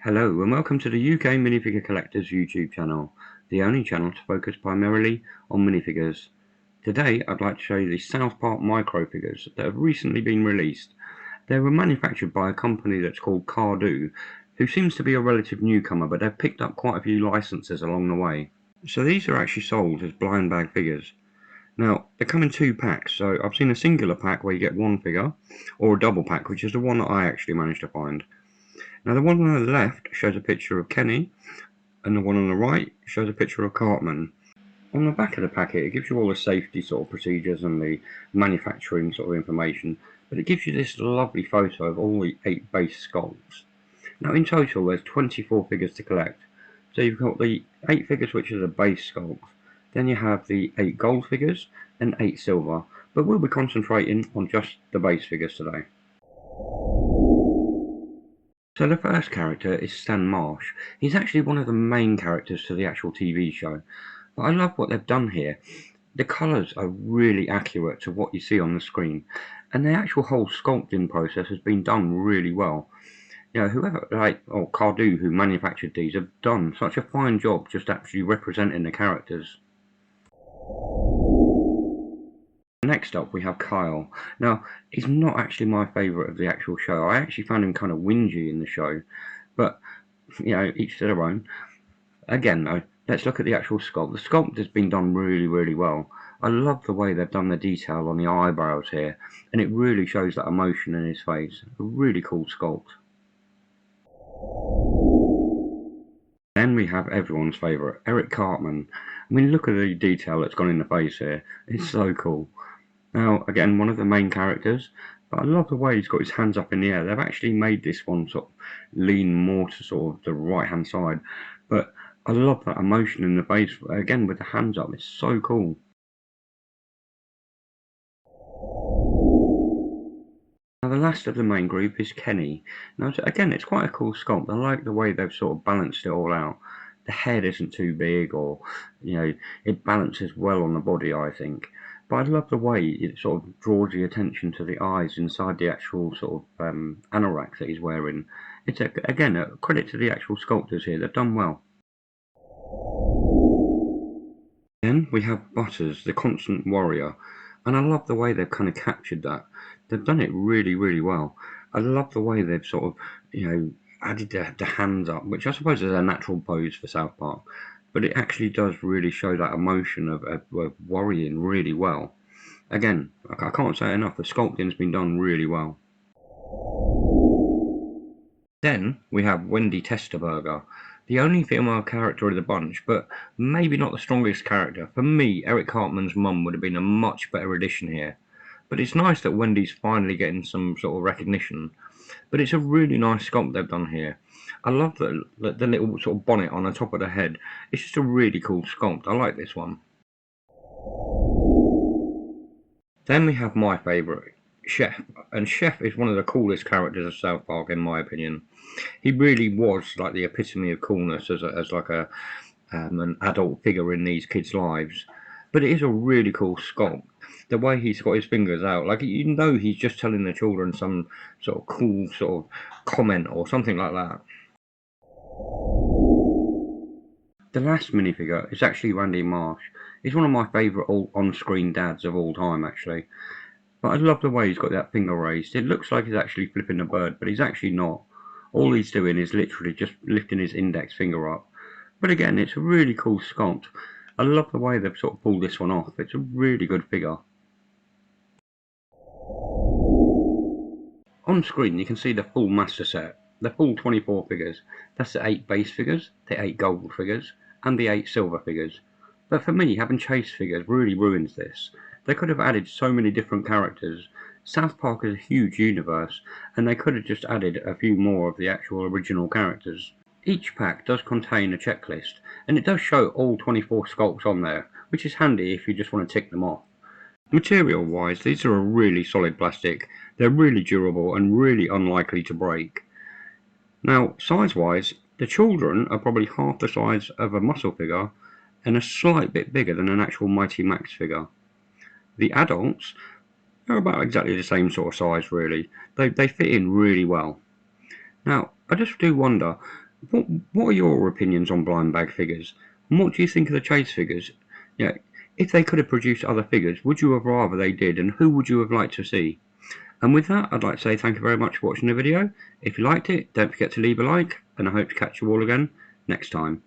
Hello and welcome to the UK Minifigure Collectors YouTube channel, the only channel to focus primarily on minifigures. Today I'd like to show you the South Park micro figures that have recently been released. They were manufactured by a company that's called Khadou, who seems to be a relative newcomer, but they've picked up quite a few licenses along the way. So these are actually sold as blind bag figures. Now, they come in two packs, so I've seen a singular pack where you get one figure, or a double pack, which is the one that I actually managed to find. Now the one on the left shows a picture of Kenny, and the one on the right shows a picture of Cartman. On the back of the packet it gives you all the safety sort of procedures and the manufacturing sort of information, but it gives you this lovely photo of all the 8 base sculpts. Now in total there's 24 figures to collect. So you've got the 8 figures which are the base sculpts, then you have the 8 gold figures and 8 silver, but we'll be concentrating on just the base figures today. So the first character is Stan Marsh. He's actually one of the main characters to the actual TV show. But I love what they've done here. The colours are really accurate to what you see on the screen. And the actual whole sculpting process has been done really well. You know, whoever, Khadou, who manufactured these, have done such a fine job just actually representing the characters. Next up we have Kyle. Now, he's not actually my favourite of the actual show. I actually found him kind of whingy in the show, but, you know, each to their own. Again though, let's look at the actual sculpt. The sculpt has been done really well. I love the way they've done the detail on the eyebrows here, and it really shows that emotion in his face. A really cool sculpt. Then we have everyone's favourite, Eric Cartman. I mean, look at the detail that's gone in the face here. It's so cool. Now, again, one of the main characters, but I love the way he's got his hands up in the air. They've actually made this one sort of lean more to sort of the right-hand side, but I love that emotion in the face, again, with the hands up. It's so cool. Now, the last of the main group is Kenny. Now, again, it's quite a cool sculpt. I like the way they've sort of balanced it all out. The head isn't too big, or, you know, it balances well on the body, I think. But I love the way it sort of draws the attention to the eyes inside the actual sort of anorak that he's wearing. It's, again, a credit to the actual sculptors here. They've done well. Then we have Butters, the constant warrior. And I love the way they've kind of captured that. They've done it really well. I love the way they've sort of, you know, added the hands up, which I suppose is a natural pose for South Park. But it actually does really show that emotion of worrying really well. Again, I can't say enough, the sculpting's been done really well. Then we have Wendy Testerberger, the only female character of the bunch, but maybe not the strongest character. For me, Eric Cartman's mum would have been a much better addition here. But it's nice that Wendy's finally getting some sort of recognition. But it's a really nice sculpt they've done here. I love the little sort of bonnet on the top of the head. It's just a really cool sculpt. I like this one. Then we have my favourite, Chef. And Chef is one of the coolest characters of South Park in my opinion. He really was like the epitome of coolness as like an adult figure in these kids' lives. But it is a really cool sculpt. The way he's got his fingers out, like, you know, he's just telling the children some sort of cool sort of comment or something like that. The last minifigure is actually Randy Marsh. He's one of my favourite on-screen dads of all time, actually. But I love the way he's got that finger raised. It looks like he's actually flipping a bird, but he's actually not. All he's doing is literally just lifting his index finger up. But again, it's a really cool sculpt. I love the way they've sort of pulled this one off. It's a really good figure. On screen you can see the full master set, the full 24 figures. That's the 8 base figures, the 8 gold figures, and the 8 silver figures. But for me, having chase figures really ruins this. They could have added so many different characters. South Park is a huge universe, and they could have just added a few more of the actual original characters. Each pack does contain a checklist, and it does show all 24 sculpts on there, which is handy if you just want to tick them off. Material wise, these are a really solid plastic. They're really durable and really unlikely to break. Now, size wise, the children are probably half the size of a muscle figure and a slight bit bigger than an actual Mighty Max figure. The adults are about exactly the same sort of size really. They fit in really well. Now, I just do wonder, What what are your opinions on blind bag figures? And what do you think of the chase figures? You know, if they could have produced other figures, would you have rather they did, and who would you have liked to see? And with that, I'd like to say thank you very much for watching the video. If you liked it, don't forget to leave a like, and I hope to catch you all again next time.